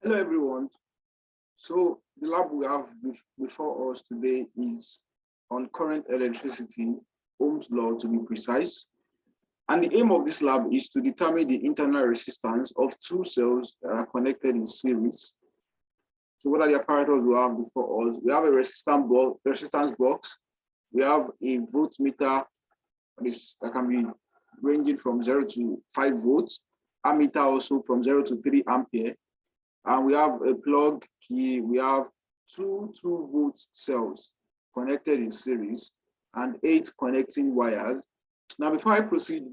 Hello, everyone. So the lab we have before us today is on current electricity, Ohm's law to be precise. And the aim of this lab is to determine the internal resistance of two cells that are connected in series. So what are the apparatus we have before us? We have a resistance box. We have a voltmeter that can be ranging from 0 to 5 volts. Ammeter also from 0 to 3 ampere. And we have a plug key. We have two 2-volt cells connected in series and 8 connecting wires. Now, before I proceed,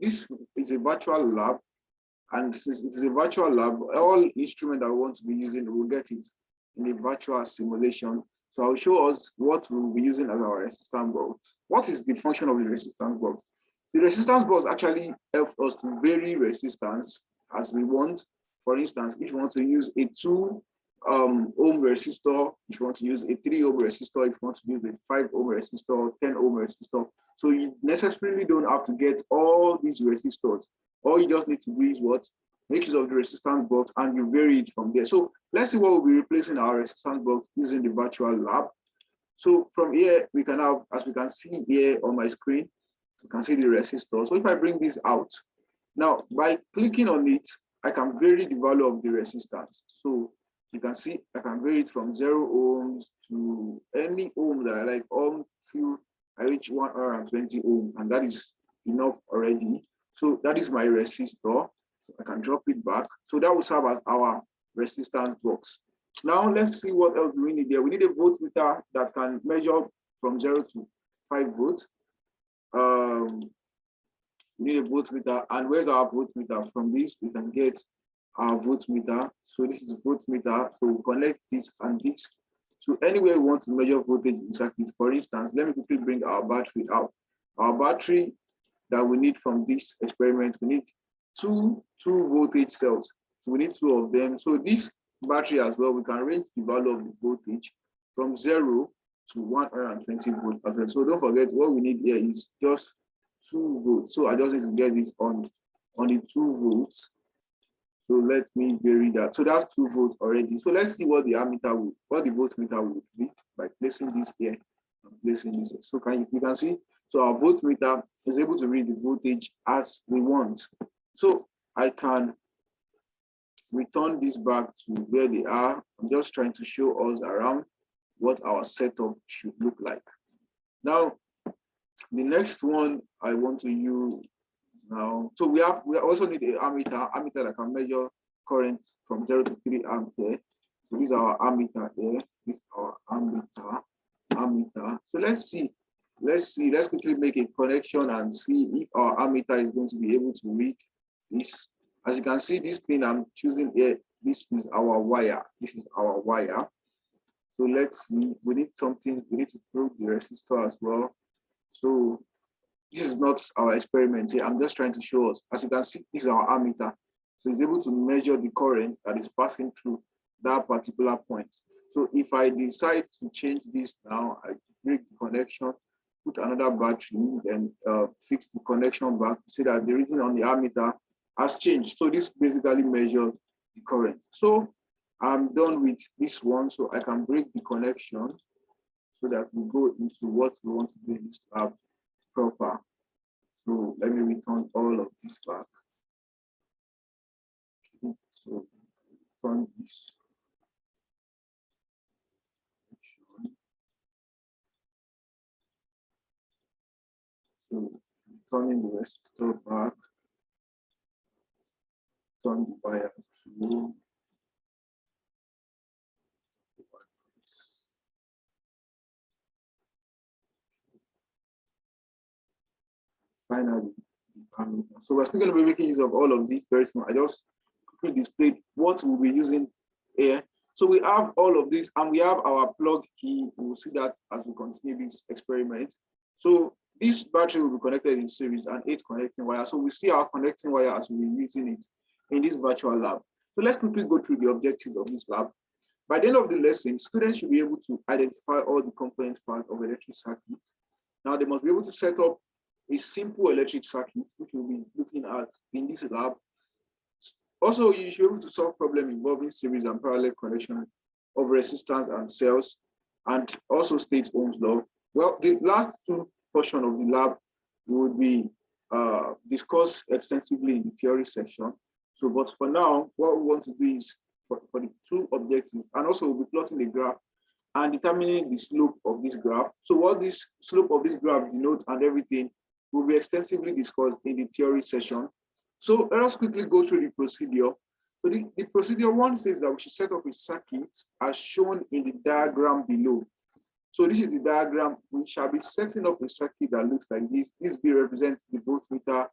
this is a virtual lab. And since it is a virtual lab, all instruments that we want to be using, we'll get it in a virtual simulation. So I'll show us what we'll be using as our resistance box. What is the function of the resistance box? The resistance box actually helps us to vary resistance as we want. For instance, if you want to use a 2 ohm resistor, if you want to use a 3 ohm resistor, if you want to use a 5 ohm resistor, 10 ohm resistor. So you necessarily don't have to get all these resistors. All you just need to do is what? Make use of the resistance box and you vary it from there. So let's see what we'll be replacing our resistance box using the virtual lab. So from here, we can have, as we can see here on my screen, you can see the resistor. So if I bring this out, now by clicking on it, I can vary the value of the resistance. So you can see I can vary it from 0 ohms to any ohm that I like until I reach 120 ohm, and that is enough already. So that is my resistor. So I can drop it back. So that will serve as our resistance box. Now let's see what else we need there. We need a voltmeter that can measure from 0 to 5 volts. We need a voltmeter, and where's our voltmeter? From this we can get our voltmeter. So this is a voltmeter. So we connect this and this. So anywhere we want to measure voltage in circuit. For instance, let me quickly bring our battery out. Our battery that we need from this experiment, we need two voltage cells. So we need 2 of them. So this battery as well, we can range the value of the voltage from 0 to 120 volts as well. So don't forget, what we need here is just 2 volts. So I just need to get this on the 2 volts. So let me vary that. So that's 2 volts already. So let's see what the voltmeter would be by placing this here and placing this. So you can see, so our voltmeter is able to read the voltage as we want. So I can return this back to where they are. I'm just trying to show us around what our setup should look like. Now, the next one I want to use now. So we also need an ammeter that can measure current from 0 to 3 ampere. So this is our ammeter here. This is our ammeter. So let's quickly make a connection and see if our ammeter is going to be able to read this. As you can see, this pin I'm choosing here, this is our wire. This is our wire. So let's see, we need something, we need to probe the resistor as well. So this is not our experiment here. I'm just trying to show us. As you can see, this is our ammeter. So it's able to measure the current that is passing through that particular point. So if I decide to change this now, I break the connection, put another battery, then fix the connection back to see that the reading on the ammeter has changed. So this basically measures the current. So I'm done with this one, so I can break the connection so that we go into what we want to do in this lab proper. So let me return all of this back. Okay, so return this. So returning the resistor back, turn the wires to finally. So we're still going to be making use of all of these very soon. I just quickly displayed what we'll be using here. So we have all of this and we have our plug key. We'll see that as we continue this experiment. So this battery will be connected in series and 8 connecting wires. So we see our connecting wire as we're using it in this virtual lab. So let's quickly go through the objectives of this lab. By the end of the lesson, students should be able to identify all the component parts of electric circuit. Now they must be able to set up a simple electric circuit, which we'll be looking at in this lab. Also, you should be able to solve problems involving series and parallel connection of resistance and cells, and also state Ohm's law. Well, the last two portion of the lab would be discussed extensively in the theory section. So, but for now, what we want to do is for the two objectives, and also we'll be plotting the graph and determining the slope of this graph. So what this slope of this graph denotes and everything will be extensively discussed in the theory session. So let us quickly go through the procedure. So the procedure one says that we should set up a circuit as shown in the diagram below. So this is the diagram. We shall be setting up a circuit that looks like this. This B represents the voltmeter.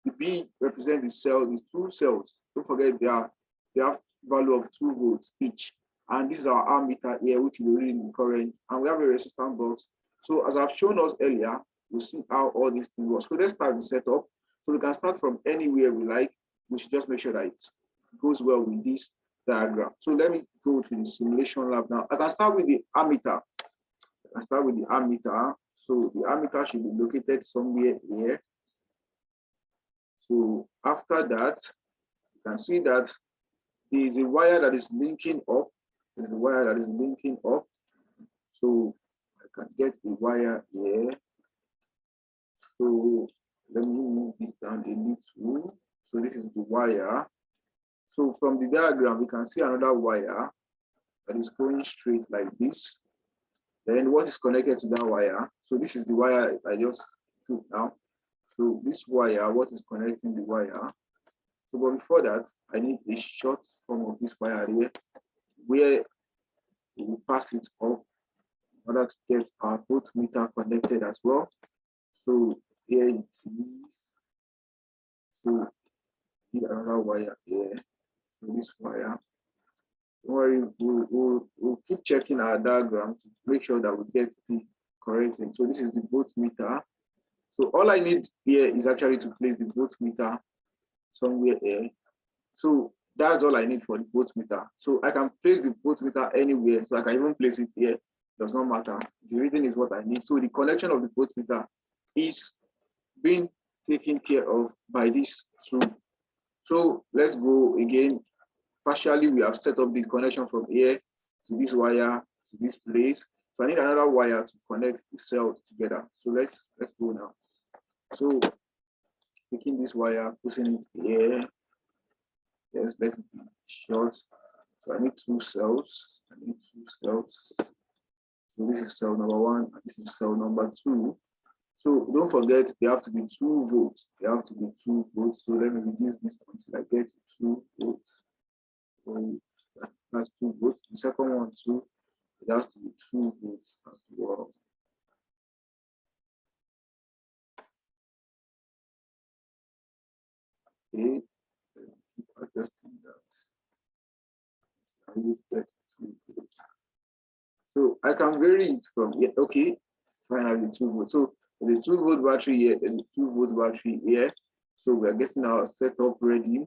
The B represents the cell, these two cells. Don't forget they have value of 2 volts each. And this is our ammeter here, which is reading the current. And we have a resistance box. So as I've shown us earlier, we'll see how all these things work. So let's start the setup. So we can start from anywhere we like. We should just make sure that it goes well with this diagram. So let me go to the simulation lab now. I can start with the ammeter. So the ammeter should be located somewhere here. So after that, you can see that there is a wire that is linking up. There's a wire that is linking up. So I can get the wire here. So let me move this down a little. So this is the wire. So from the diagram, we can see another wire that is going straight like this. Then what is connected to that wire? So this is the wire I just took now. So this wire, what is connecting the wire? So but before that, I need a short form of this wire here, where we will pass it up in order to get our voltmeter connected as well. So here it is. So need another wire here. So this wire. Don't worry, we'll keep checking our diagram to make sure that we get the correct thing. So this is the voltmeter. So all I need here is actually to place the voltmeter somewhere here. So that's all I need for the voltmeter. So I can place the voltmeter anywhere. So I can even place it here. Does not matter. The reading is what I need. So the connection of the voltmeter is being taken care of by this tool. So let's go again. Partially, we have set up the connection from here to this wire to this place. So I need another wire to connect the cells together. So let's go now. So taking this wire, pushing it here. Yes, let it be short. So I need 2 cells. So this is cell number 1, and this is cell number 2. So don't forget, they have to be 2 volts. They have to be 2 volts. So let me reduce this until I get 2 volts. So that's 2 volts. The second one too, it has to be 2 volts as well. Okay, keep adjusting that. I will get 2 volts. So I can vary it from here. Okay, finally 2 volts. So the 2 volt battery here and the 2 volt battery here. So we are getting our setup ready.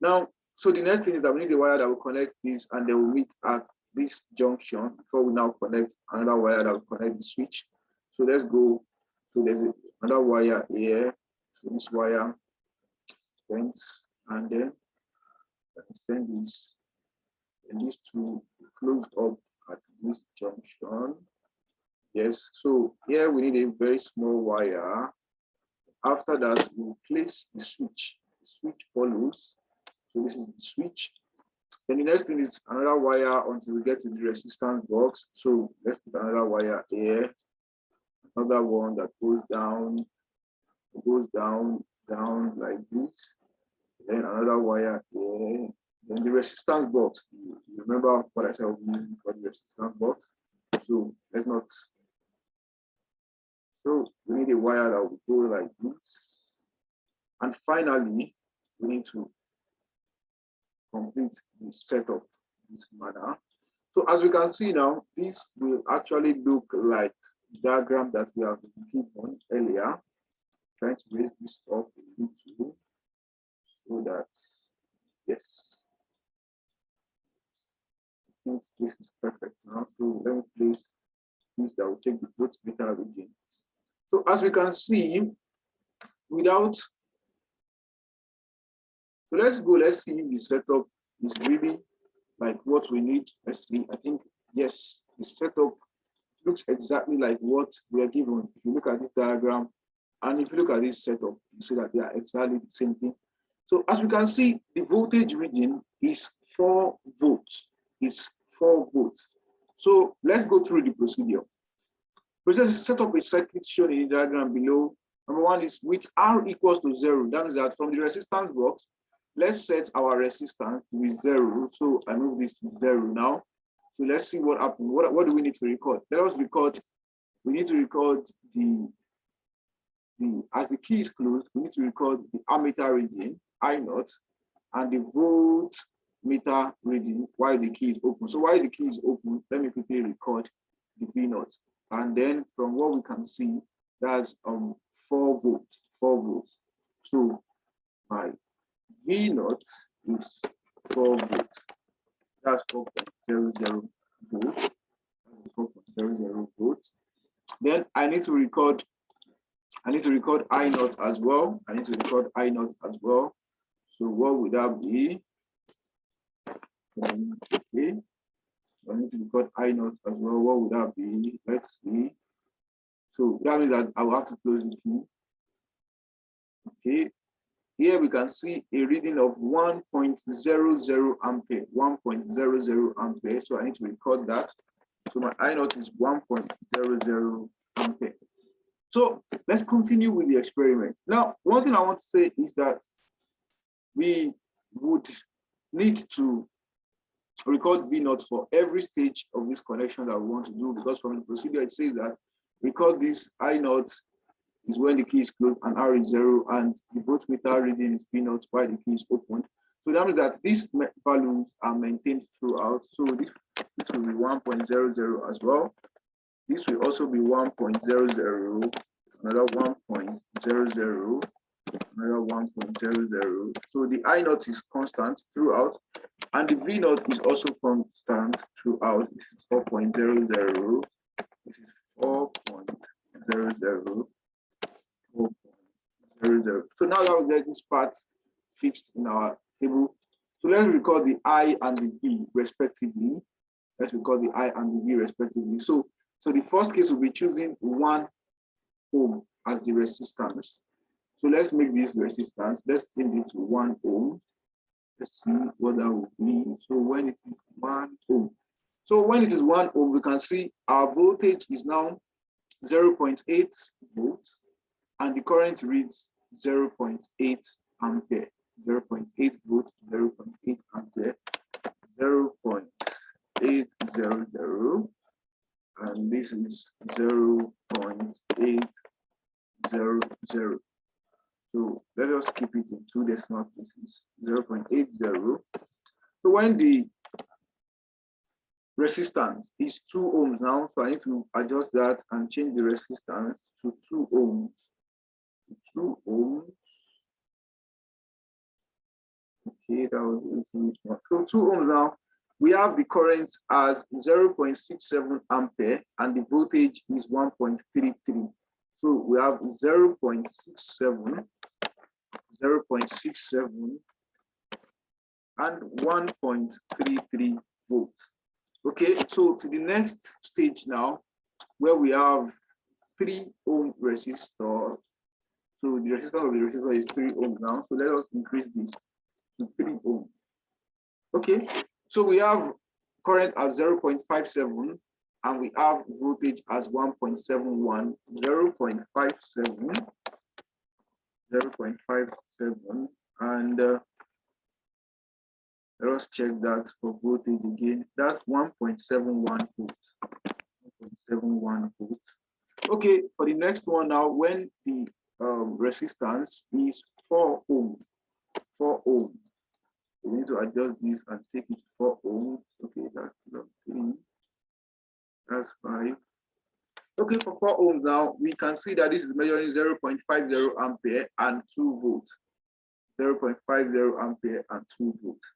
Now, so the next thing is that we need a wire that will connect this, and they will meet at this junction before we now connect another wire that will connect the switch. So let's go. So there's another wire here. So this wire extends, and then extend this, and these two closed up at this junction. Yes, so here we need a very small wire. After that, we'll place the switch. The switch follows. So this is the switch. Then the next thing is another wire until we get to the resistance box. So let's put another wire here. Another one that goes down down like this. Then another wire here. Then the resistance box. You remember what I said we using for the resistance box. So let's not. So we need a wire that will go like this. And finally, we need to complete the setup in this manner. So as we can see now, this will actually look like the diagram that we have given earlier. Trying to raise this up a little so that, yes, I think this is perfect now. So let me place this that will take the voltmeter reading. So as we can see, without So let's see if the setup is really like what we need. Let's see. I think yes, the setup looks exactly like what we are given. If you look at this diagram and if you look at this setup, you see that they are exactly the same thing. So as we can see, the voltage reading is 4 volts. It's 4 volts. So let's go through the procedure. Process set up a circuit shown in the diagram below. Number one is with R equals to 0. That means that from the resistance box, let's set our resistance to be 0. So I move this to 0 now. So let's see what happened. What do we need to record? Let us record. We need to record the as the key is closed, we need to record the ammeter reading, I0, and the voltmeter reading while the key is open. So while the key is open, let me quickly record the V0. And then from what we can see, that's 4 volts, 4 volts. So my V0 is 4 volts. That's 4.00 volts. 4.00 volts. Then I need to record I0 as well. I need to record I0 as well. So what would that be? Okay. So I need to record I0 as well. What would that be? Let's see. So that means that I will have to close the key. Okay. Here we can see a reading of 1.00 ampere. 1.00 ampere. So I need to record that. So my I0 is 1.00 ampere. So let's continue with the experiment. Now, one thing I want to say is that we would need to record V0 for every stage of this connection that we want to do, because from the procedure it says that record this I0 is when the key is closed and R is 0, and the voltmeter reading is V0 while the key is opened. So that means that these values are maintained throughout. So this will be 1.00 as well. This will also be 1.00, another 1.00, another 1.00. So the I0 is constant throughout, and the V0 is also constant throughout. This is 4.00. This is 4.00. 4.00. So now that we get this part fixed in our table, so let's record the I and the V respectively. Let's record the I and the V respectively. So the first case will be choosing 1 ohm as the resistance. So let's make this resistance. Let's change it to 1 ohm. Let's see what that will be. So when it is 1 ohm. So when it is 1 ohm, we can see our voltage is now 0.8 volts, and the current reads 0.8 ampere. 0.8 volts, 0.8 ampere, 0.800. And this is 0.800. So let us keep it in 2 decimal places, 0.80. So when the resistance is 2 ohms now, so I need to adjust that and change the resistance to 2 ohms. 2 ohms. Okay, that was so 2 ohms now. We have the current as 0.67 ampere and the voltage is 1.33. So we have 0.67, 0.67 and 1.33 volts. Okay, so to the next stage now, where we have 3 ohm resistor. So the resistance of the resistor is 3 ohms now. So let us increase this to 3 ohms. Okay, so we have current at 0.57 and we have voltage as 1.71, 0.57, 0.57, and let us check that for voltage again. That's 1.71 volts. 1.71 volts. Okay, for the next one now, when the resistance is 4 ohms, 4 ohms. We need to adjust this and take it to 4 ohms. Okay, that's 3. That's 5. Okay, for 4 ohms now, we can see that this is measuring 0.50 ampere and 2 volts. 0.50 ampere and 2 volts.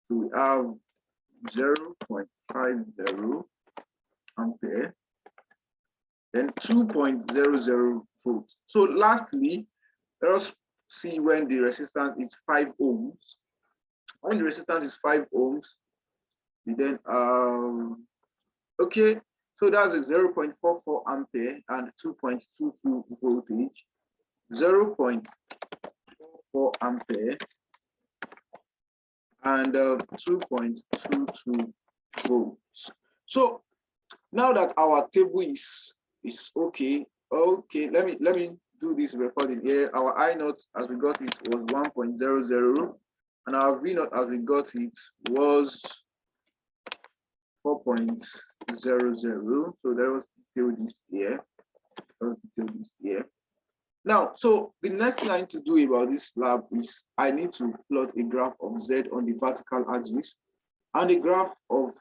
So we have 0.50 ampere, then 2.00 volts. So lastly, let us see when the resistance is 5 ohms. When the resistance is 5 ohms, we then okay, so that's a 0.44 ampere and 2.22 voltage. 0.44 ampere and 2.22 volts. So now that our table is okay, let me do this recording here. Our I naught as we got it was 1.00, and our V naught as we got it was 4.00. So there was detail this here. Now, so the next thing I need to do about this lab is I need to plot a graph of Z on the vertical axis and a graph of,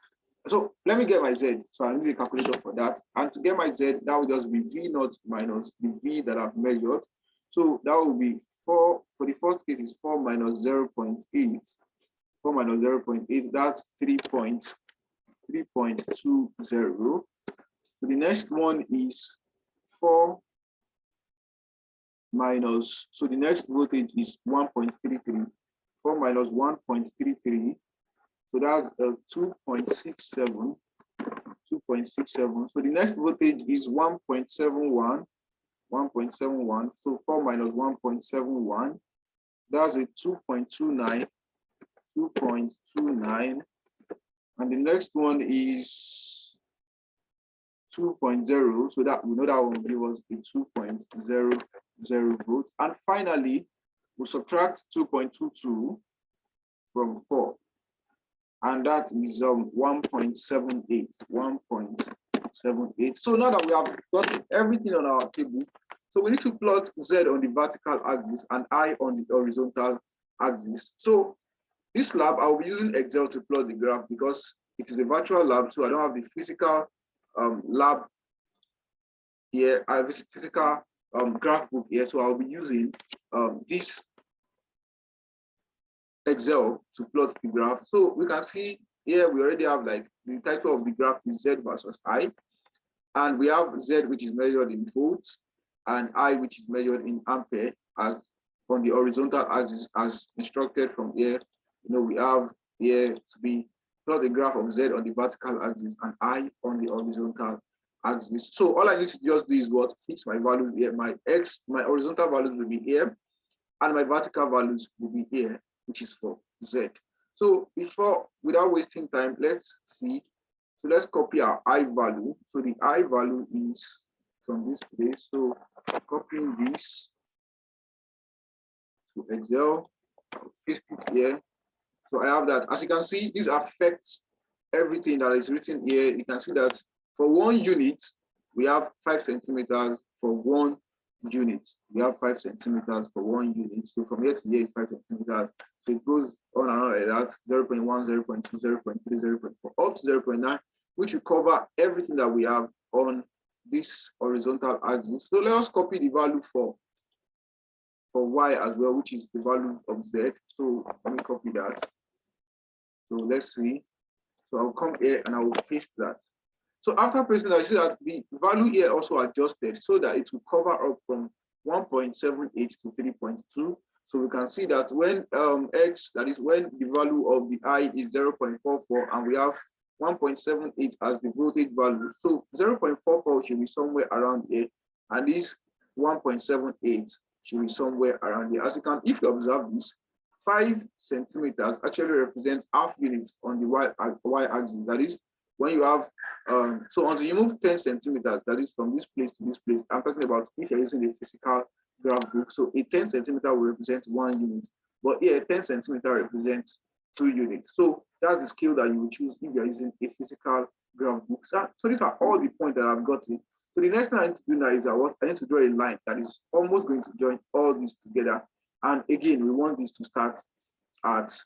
so let me get my Z. So I need a calculator for that. And to get my Z, that will just be V naught minus the V that I've measured. So that will be 4, for the first case is 4 minus 0.8. 4 minus 0.8, that's 3.20. So the next one is 4 minus, so the next voltage is 1.33. 4 minus 1.33, so that's 2.67. 2.67. So the next voltage is 1.71. 1.71. So 4 minus 1.71, that's a 2.29. 2.29. And the next one is 2.0. So that we know that one will give us a 2.00 volts. And finally, we subtract 2.22 from 4. And that is 1.78. 1.78. So now that we have got everything on our table, so we need to plot Z on the vertical axis and I on the horizontal axis. So this lab, I'll be using Excel to plot the graph because it is a virtual lab, so I don't have the physical lab here. I have a physical graph book here, so I'll be using this Excel to plot the graph. So we can see here we already have like the title of the graph is Z versus I, and we have Z which is measured in volts and I which is measured in ampere as on the horizontal axis as instructed from here. You know, we have here to be plot the graph of Z on the vertical axis and I on the horizontal axis. So all I need to just do is what, fix my values here. My horizontal values will be here, and my vertical values will be here, which is for Z. So without wasting time, let's see. So let's copy our I value. So the I value is from this place. So copying this to Excel, paste it here. So I have that. As you can see, this affects everything that is written here. You can see that for 1 unit, we have 5 centimeters for 1 unit. We have 5 centimeters for 1 unit. So from here to here is 5 centimeters. So it goes on and on like that, 0.1, 0.2, 0.3, 0.4, up to 0.9, which will cover everything that we have on this horizontal axis. So let us copy the value for Y as well, which is the value of Z. So let me copy that. So let's see. So I'll come here and I will paste that. So after pasting that, I see that the value here also adjusted so that it will cover up from 1.78 to 3.2. So we can see that when X, that is when the value of the I is 0.44 and we have 1.78 as the voltage value. So 0.44 should be somewhere around here, and this 1.78 should be somewhere around here. As you can, if you observe this, 5 centimeters actually represents half units on the Y axis. That is when you have, so until you move 10 centimeters, that is from this place to this place. I'm talking about if you're using a physical graph book. So a 10 centimeter will represent 1 unit, but here 10 centimeter represents 2 units. So that's the scale that you will choose if you're using a physical graph book. So these are all the points that I've gotten. So the next thing I need to do now is I need to draw a line that is almost going to join all these together. And again, we want this to start at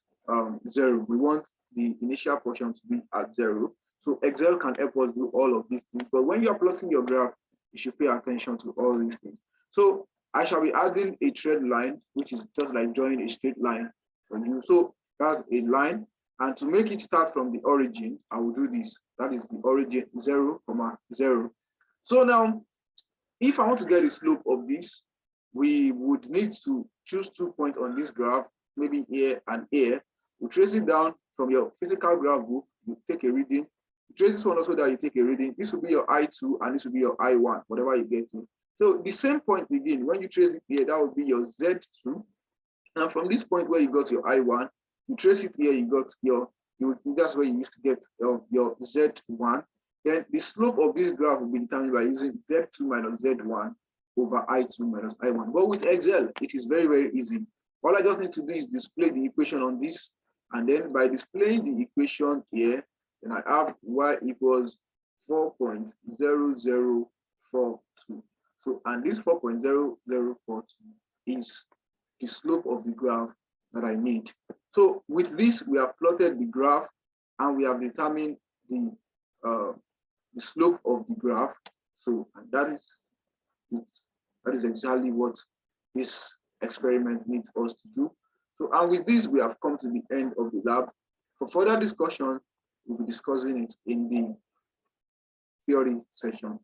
0. We want the initial portion to be at 0. So Excel can help us do all of these things. But when you're plotting your graph, you should pay attention to all these things. So I shall be adding a trade line, which is just like drawing a straight line for you. So that's a line. And to make it start from the origin, I will do this. That is the origin 0, 0. So now, if I want to get the slope of this, we would need to choose 2 points on this graph, maybe here and here. You trace it down from your physical graph book, you take a reading. You trace this one also that you take a reading. This will be your I2 and this will be your I1, whatever you get to. So the same point again, when you trace it here, that will be your Z2. And from this point where you got your I1, you trace it here, you got your, that's where you used to get your Z1. Then the slope of this graph will be determined by using Z2 minus Z1 over I2 minus I1. But with Excel, it is very, very easy. All I just need to do is display the equation on this. And then by displaying the equation here, then I have y equals 4.0042. So, and this 4.0042 is the slope of the graph that I need. So with this, we have plotted the graph and we have determined the slope of the graph. So, and that is it. That is exactly what this experiment needs us to do. So, and with this, we have come to the end of the lab. For further discussion, we'll be discussing it in the theory session.